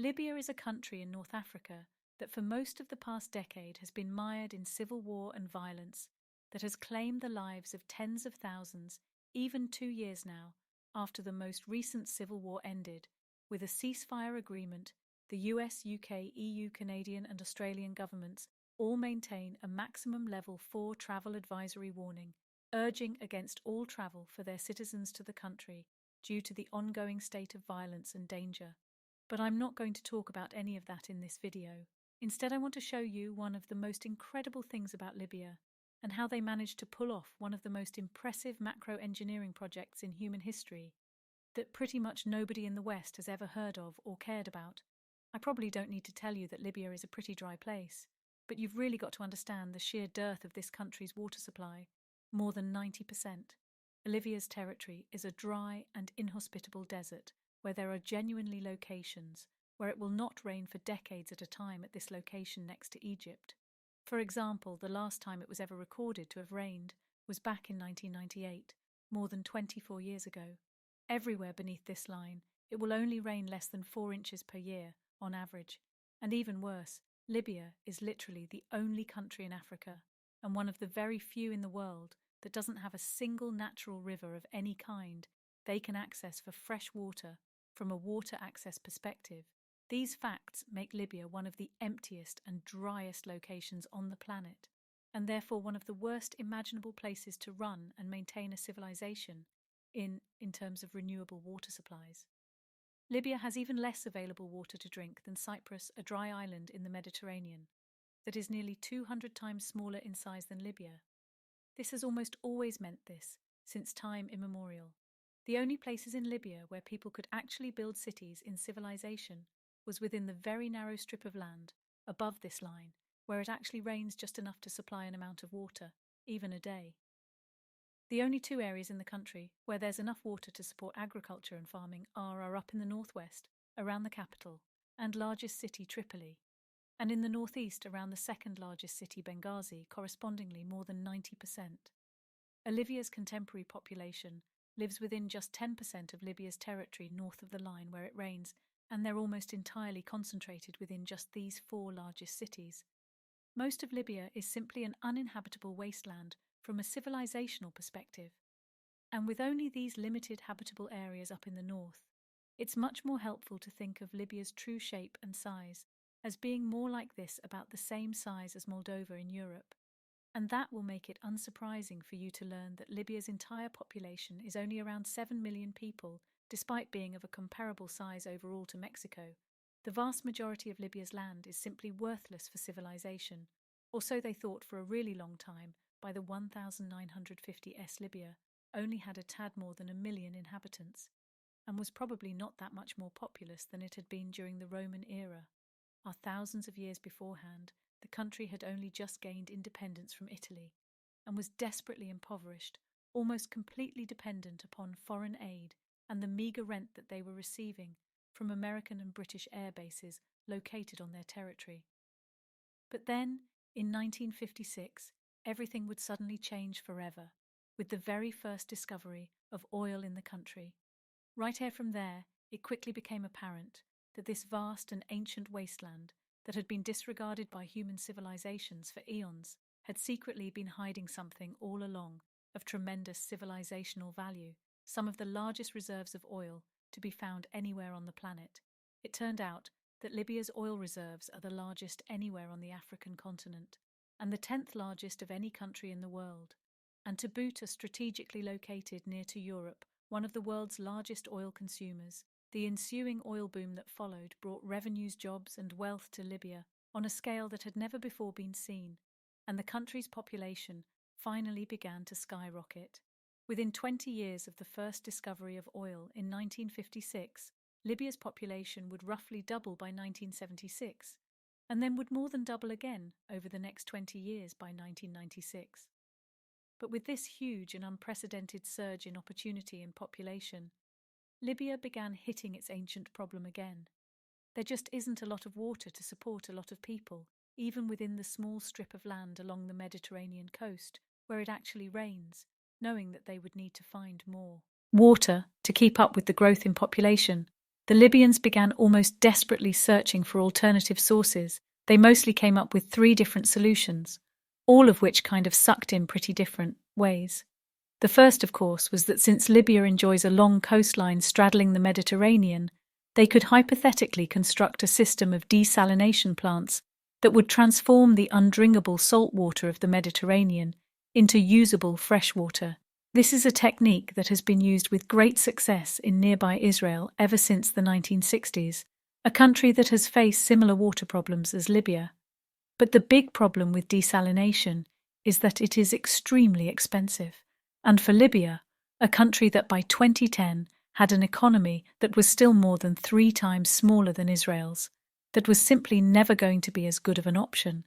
Libya is a country in North Africa that for most of the past decade has been mired in civil war and violence that has claimed the lives of tens of thousands, even 2 years now, after the most recent civil war ended, with a ceasefire agreement. The US, UK, EU, Canadian and Australian governments all maintain a maximum level 4 travel advisory warning, urging against all travel for their citizens to the country due to the ongoing state of violence and danger. But I'm not going to talk about any of that in this video. Instead, I want to show you one of the most incredible things about Libya and how they managed to pull off one of the most impressive macro engineering projects in human history that pretty much nobody in the West has ever heard of or cared about. I probably don't need to tell you that Libya is a pretty dry place, but you've really got to understand the sheer dearth of this country's water supply. More than 90%. Libya's territory is a dry and inhospitable desert where there are genuinely locations where it will not rain for decades at a time at this location next to Egypt. For example, the last time it was ever recorded to have rained was back in 1998, more than 24 years ago. Everywhere beneath this line, it will only rain less than 4 inches per year, on average. And even worse, Libya is literally the only country in Africa, and one of the very few in the world, that doesn't have a single natural river of any kind they can access for fresh water from a water access perspective. These facts make Libya one of the emptiest and driest locations on the planet, and therefore one of the worst imaginable places to run and maintain a civilization in terms of renewable water supplies. Libya has even less available water to drink than Cyprus, a dry island in the Mediterranean, that is nearly 200 times smaller in size than Libya. This has almost always meant this, since time immemorial. The only places in Libya where people could actually build cities in civilization was within the very narrow strip of land, above this line, where it actually rains just enough to supply an amount of water, even a day. The only 2 areas in the country where there's enough water to support agriculture and farming are up in the northwest, around the capital, and largest city Tripoli, and in the northeast around the second largest city Benghazi, correspondingly more than 90%. Libya's contemporary population lives within just 10% of Libya's territory north of the line where it rains, and they're almost entirely concentrated within just these 4 largest cities. Most of Libya is simply an uninhabitable wasteland from a civilizational perspective, and with only these limited habitable areas up in the north, it's much more helpful to think of Libya's true shape and size as being more like this, about the same size as Moldova in Europe, and that will make it unsurprising for you to learn that Libya's entire population is only around 7 million people, despite being of a comparable size overall to Mexico. The vast majority of Libya's land is simply worthless for civilization, or so they thought for a really long time. By the 1950s, Libya only had a tad more than 1 million inhabitants, and was probably not that much more populous than it had been during the Roman era. Thousands of years beforehand, the country had only just gained independence from Italy, and was desperately impoverished, almost completely dependent upon foreign aid and the meagre rent that they were receiving from American and British air bases located on their territory. But then, in 1956, everything would suddenly change forever, with the very first discovery of oil in the country. Right here from there, it quickly became apparent that this vast and ancient wasteland that had been disregarded by human civilizations for eons had secretly been hiding something all along of tremendous civilizational value, some of the largest reserves of oil to be found anywhere on the planet. It turned out that Libya's oil reserves are the largest anywhere on the African continent, and the 10th largest of any country in the world, and to boot are strategically located near to Europe, one of the world's largest oil consumers. The ensuing oil boom that followed brought revenues, jobs and wealth to Libya on a scale that had never before been seen, and the country's population finally began to skyrocket. Within 20 years of the first discovery of oil in 1956, Libya's population would roughly double by 1976, and then would more than double again over the next 20 years by 1996. But with this huge and unprecedented surge in opportunity and population, Libya began hitting its ancient problem again. There just isn't a lot of water to support a lot of people, even within the small strip of land along the Mediterranean coast, where it actually rains, knowing that they would need to find more water to keep up with the growth in population. the Libyans began almost desperately searching for alternative sources. They mostly came up with 3 different solutions, all of which kind of sucked in pretty different ways. The first, of course, was that since Libya enjoys a long coastline straddling the Mediterranean, they could hypothetically construct a system of desalination plants that would transform the undrinkable salt water of the Mediterranean into usable fresh water. This is a technique that has been used with great success in nearby Israel ever since the 1960s, a country that has faced similar water problems as Libya. But the big problem with desalination is that it is extremely expensive. And for Libya, a country that by 2010 had an economy that was still more than 3 times smaller than Israel's, that was simply never going to be as good of an option.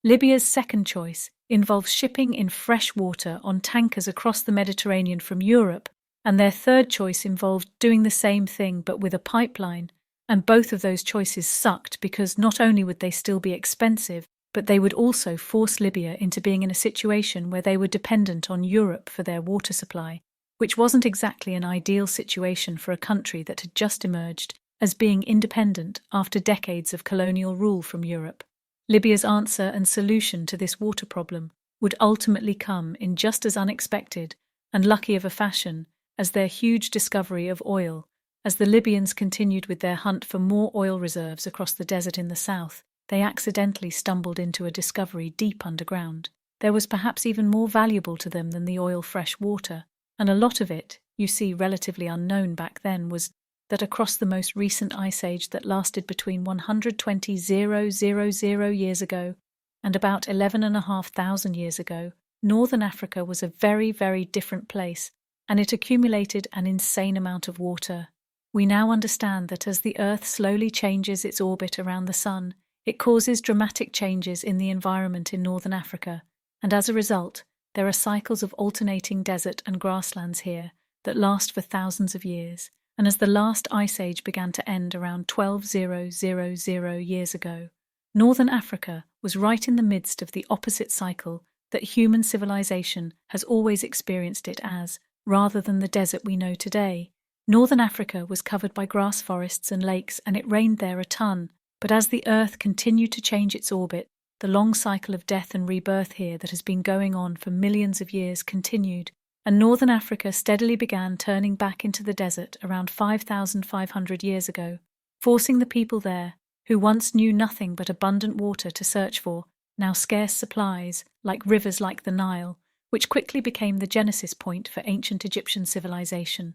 Libya's second choice involves shipping in fresh water on tankers across the Mediterranean from Europe, and their third choice involved doing the same thing but with a pipeline, and both of those choices sucked because not only would they still be expensive, but they would also force Libya into being in a situation where they were dependent on Europe for their water supply, which wasn't exactly an ideal situation for a country that had just emerged as being independent after decades of colonial rule from Europe. Libya's answer and solution to this water problem would ultimately come in just as unexpected and lucky of a fashion as their huge discovery of oil. As the Libyans continued with their hunt for more oil reserves across the desert in the south, they accidentally stumbled into a discovery deep underground. There was perhaps even more valuable to them than the oil fresh water, and a lot of it, you see, relatively unknown back then, was that across the most recent ice age that lasted between 120,000 years ago and about 11,500 years ago, northern Africa was a very, very different place, and it accumulated an insane amount of water. We now understand that as the Earth slowly changes its orbit around the Sun, it causes dramatic changes in the environment in northern Africa, and as a result, there are cycles of alternating desert and grasslands here that last for thousands of years. And as the last ice age began to end around 12,000 years ago, northern Africa was right in the midst of the opposite cycle that human civilization has always experienced it as, rather than the desert we know today. Northern Africa was covered by grass forests and lakes, and it rained there a ton. But as the Earth continued to change its orbit, the long cycle of death and rebirth here that has been going on for millions of years continued, and northern Africa steadily began turning back into the desert around 5,500 years ago, forcing the people there, who once knew nothing but abundant water to search for, now scarce supplies, like rivers like the Nile, which quickly became the genesis point for ancient Egyptian civilization.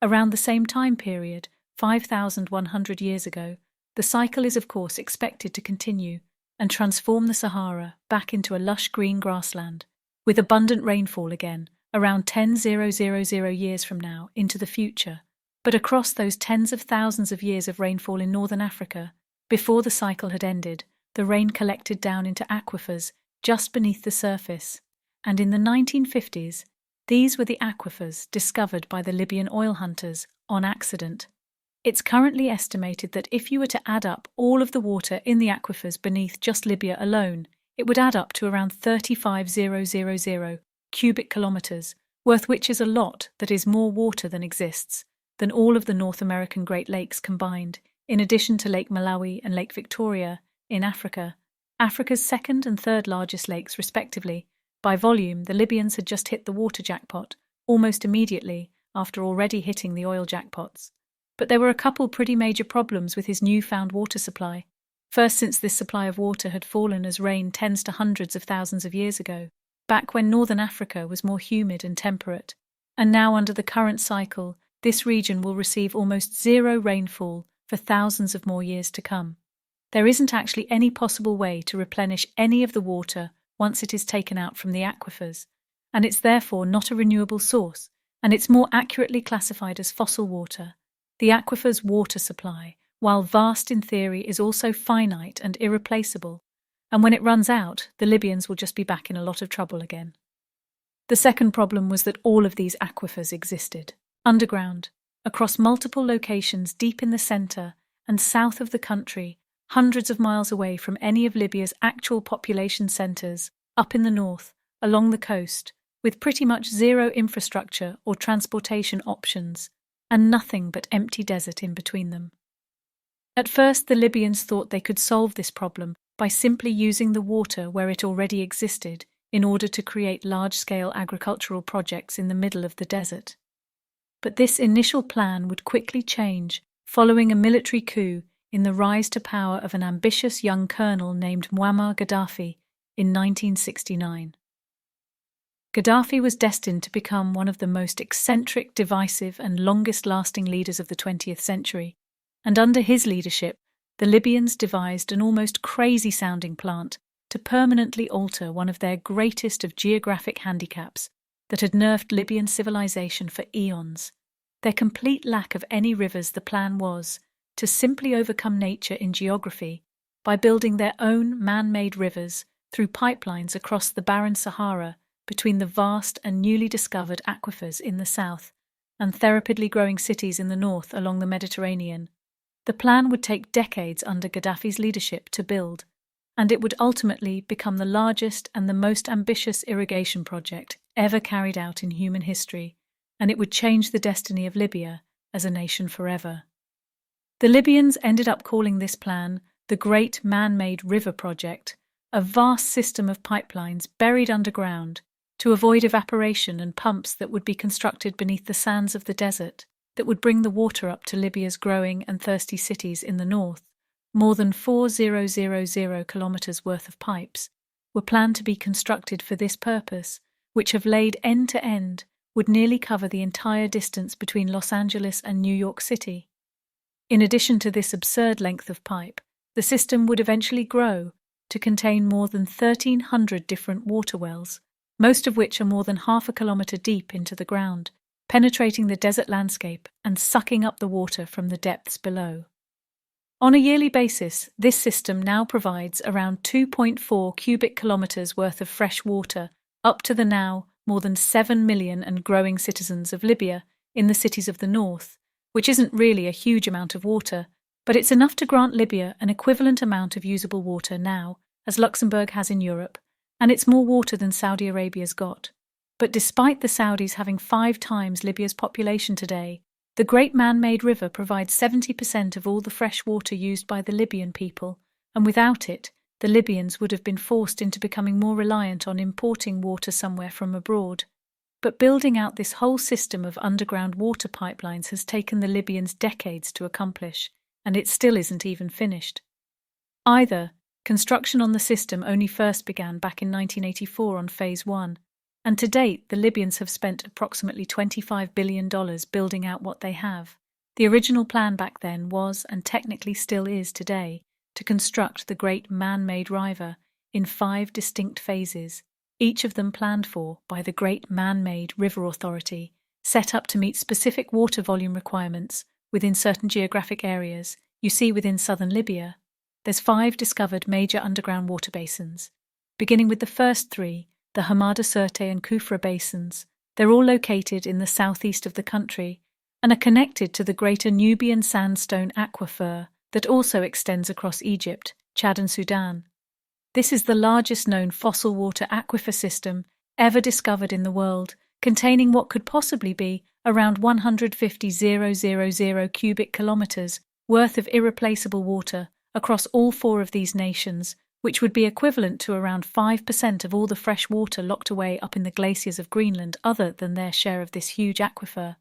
Around the same time period, 5,100 years ago, the cycle is of course expected to continue and transform the Sahara back into a lush green grassland, with abundant rainfall again, around 10,000 years from now into the future. But across those tens of thousands of years of rainfall in northern Africa, before the cycle had ended, the rain collected down into aquifers just beneath the surface, and in the 1950s, these were the aquifers discovered by the Libyan oil hunters on accident. It's currently estimated that if you were to add up all of the water in the aquifers beneath just Libya alone, it would add up to around 35,000 cubic kilometers, worth which is a lot that is more water than exists, than all of the North American Great Lakes combined, in addition to Lake Malawi and Lake Victoria in Africa, Africa's second and third largest lakes respectively. By volume, the Libyans had just hit the water jackpot, almost immediately after already hitting the oil jackpots. But there were a couple pretty major problems with his newfound water supply. First, since this supply of water had fallen as rain tens to hundreds of thousands of years ago, back when northern Africa was more humid and temperate. And now under the current cycle, this region will receive almost zero rainfall for thousands of more years to come. There isn't actually any possible way to replenish any of the water once it is taken out from the aquifers, and it's therefore not a renewable source, and it's more accurately classified as fossil water. The aquifer's water supply, while vast in theory, is also finite and irreplaceable, and when it runs out, the Libyans will just be back in a lot of trouble again. The second problem was that all of these aquifers existed underground, across multiple locations deep in the centre and south of the country, hundreds of miles away from any of Libya's actual population centres, up in the north, along the coast, with pretty much zero infrastructure or transportation options. and nothing but empty desert in between them. At first, the Libyans thought they could solve this problem by simply using the water where it already existed in order to create large-scale agricultural projects in the middle of the desert. But this initial plan would quickly change following a military coup in the rise to power of an ambitious young colonel named Muammar Gaddafi in 1969. Gaddafi was destined to become one of the most eccentric, divisive, and longest-lasting leaders of the 20th century, and under his leadership, the Libyans devised an almost crazy-sounding plan to permanently alter one of their greatest of geographic handicaps that had nerfed Libyan civilization for eons. Their complete lack of any rivers. The plan was to simply overcome nature in geography by building their own man-made rivers through pipelines across the barren Sahara between the vast and newly discovered aquifers in the south and therapidly growing cities in the north along the Mediterranean. The plan would take decades under Gaddafi's leadership to build, and it would ultimately become the largest and the most ambitious irrigation project ever carried out in human history, and it would change the destiny of Libya as a nation forever. The Libyans ended up calling this plan the Great Man-Made River Project, a vast system of pipelines buried underground to avoid evaporation and pumps that would be constructed beneath the sands of the desert that would bring the water up to Libya's growing and thirsty cities in the north. More than 4,000 kilometers worth of pipes were planned to be constructed for this purpose, which have laid end to end would nearly cover the entire distance between Los Angeles and New York City. In addition to this absurd length of pipe, the system would eventually grow to contain more than 1,300 different water wells, most of which are more than half a kilometer deep into the ground, penetrating the desert landscape and sucking up the water from the depths below. On a yearly basis, this system now provides around 2.4 cubic kilometers worth of fresh water up to the now more than 7 million and growing citizens of Libya in the cities of the north, which isn't really a huge amount of water, but it's enough to grant Libya an equivalent amount of usable water now, as Luxembourg has in Europe, and it's more water than Saudi Arabia's got. But despite the Saudis having 5 times Libya's population today, the Great Man-Made River provides 70% of all the fresh water used by the Libyan people, and without it, the Libyans would have been forced into becoming more reliant on importing water somewhere from abroad. But building out this whole system of underground water pipelines has taken the Libyans decades to accomplish, and it still isn't even finished. Construction on the system only first began back in 1984 on Phase 1, and to date the Libyans have spent approximately $25 billion building out what they have. The original plan back then was, and technically still is today, to construct the Great Man-Made River in 5 distinct phases, each of them planned for by the Great Man-Made River Authority, set up to meet specific water volume requirements within certain geographic areas. You see, within southern Libya, there's 5 discovered major underground water basins. Beginning with the first 3, the Hamada Sirte and Kufra basins, they're all located in the southeast of the country and are connected to the greater Nubian sandstone aquifer that also extends across Egypt, Chad and Sudan. This is the largest known fossil water aquifer system ever discovered in the world, containing what could possibly be around 150,000 cubic kilometers worth of irreplaceable water across all 4 of these nations, which would be equivalent to around 5% of all the fresh water locked away up in the glaciers of Greenland other than their share of this huge aquifer.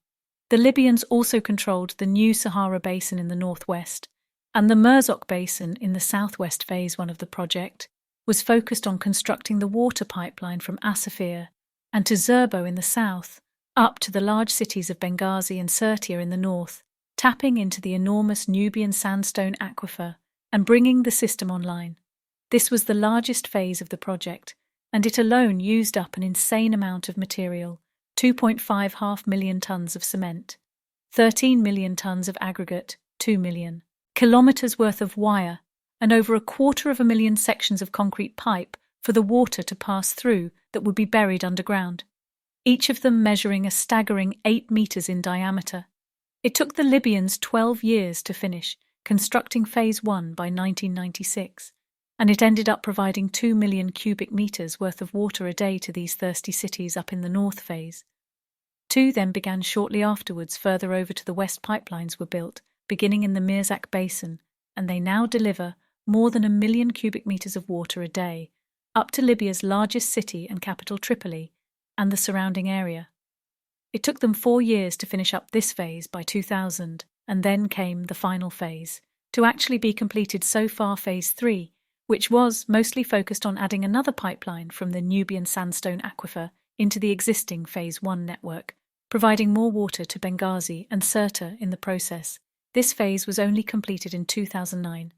The Libyans also controlled the new Sahara basin in the northwest, and the Merzok basin in the southwest phase 1 of the project was focused on constructing the water pipeline from Asafir and to Zerbo in the south, up to the large cities of Benghazi and Sirte in the north, tapping into the enormous Nubian sandstone aquifer and bringing the system online. This was the largest phase of the project, and it alone used up an insane amount of material: 2.5 million tons of cement, 13 million tons of aggregate, 2 million kilometers worth of wire, and over 250,000 sections of concrete pipe for the water to pass through that would be buried underground, each of them measuring a staggering 8 meters in diameter. It took the Libyans 12 years to finish constructing Phase 1 by 1996, and it ended up providing 2 million cubic meters worth of water a day to these thirsty cities up in the north phase. Two then began shortly afterwards. Further over to the west, pipelines were built, beginning in the Mirzak Basin, and they now deliver more than 1 million cubic meters of water a day, up to Libya's largest city and capital Tripoli, and the surrounding area. It took them 4 years to finish up this phase by 2000, and then came the final phase, to actually be completed so far, Phase 3, which was mostly focused on adding another pipeline from the Nubian sandstone aquifer into the existing Phase 1 network, providing more water to Benghazi and Sirte in the process. This phase was only completed in 2009,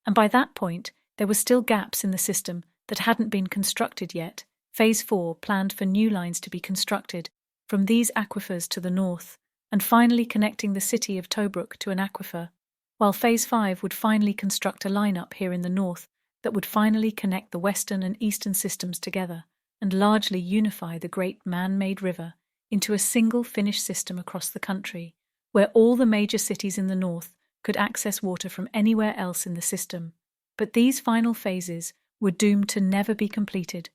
and by that point there were still gaps in the system that hadn't been constructed yet. Phase 4 planned for new lines to be constructed from these aquifers to the north, and finally connecting the city of Tobruk to an aquifer, while Phase 5 would finally construct a line up here in the north that would finally connect the western and eastern systems together and largely unify the great man-made river into a single finished system across the country, where all the major cities in the north could access water from anywhere else in the system. But these final phases were doomed to never be completed,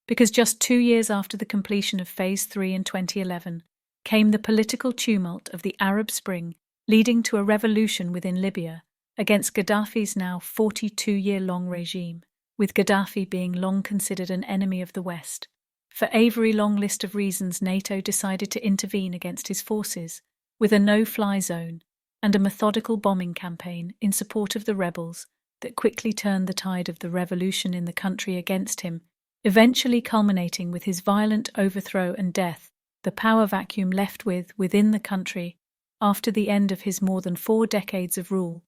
because just 2 years after the completion of Phase 3 in 2011 came the political tumult of the Arab Spring, leading to a revolution within Libya against Gaddafi's now 42-year-long regime, with Gaddafi being long considered an enemy of the West. For a very long list of reasons, NATO decided to intervene against his forces, with a no-fly zone and a methodical bombing campaign in support of the rebels that quickly turned the tide of the revolution in the country against him, eventually culminating with his violent overthrow and death, the power vacuum left within the country after the end of his more than 4 decades of rule,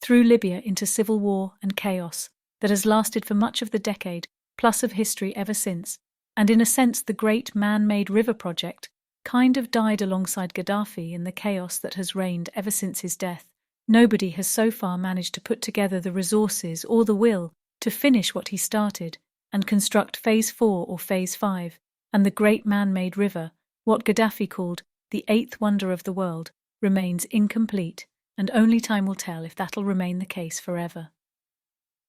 threw Libya into civil war and chaos that has lasted for much of the decade plus of history ever since, and in a sense the great man-made river project kind of died alongside Gaddafi in the chaos that has reigned ever since his death. Nobody has so far managed to put together the resources or the will to finish what he started and construct Phase 4 or Phase 5, and the great man-made river, what Gaddafi called the 8th wonder of the world, remains incomplete, and only time will tell if that'll remain the case forever.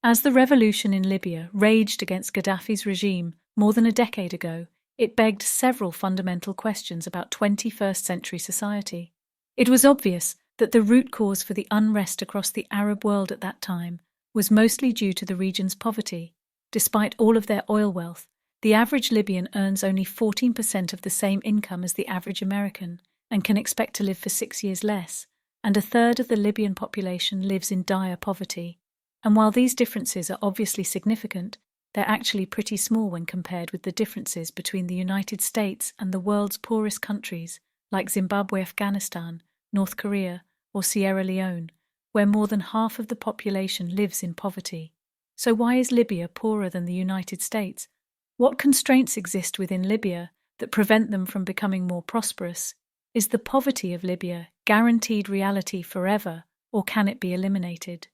As the revolution in Libya raged against Gaddafi's regime more than a decade ago, it begged several fundamental questions about 21st century society. It was obvious that the root cause for the unrest across the Arab world at that time was mostly due to the region's poverty. Despite all of their oil wealth, the average Libyan earns only 14% of the same income as the average American and can expect to live for 6 years less, and a third of the Libyan population lives in dire poverty. And while these differences are obviously significant, they're actually pretty small when compared with the differences between the United States and the world's poorest countries like Zimbabwe, Afghanistan, North Korea, or Sierra Leone, where more than half of the population lives in poverty. So why is Libya poorer than the United States? What constraints exist within Libya that prevent them from becoming more prosperous? Is the poverty of Libya guaranteed reality forever, or can it be eliminated?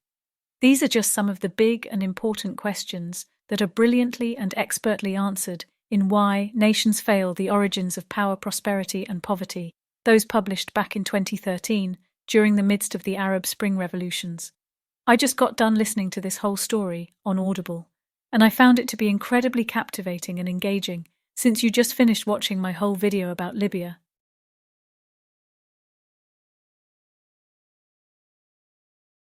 These are just some of the big and important questions that are brilliantly and expertly answered in Why Nations Fail: The Origins of Power, Prosperity and Poverty, those published back in 2013 during the midst of the Arab Spring revolutions. I just got done listening to this whole story on Audible, and I found it to be incredibly captivating and engaging since you just finished watching my whole video about Libya.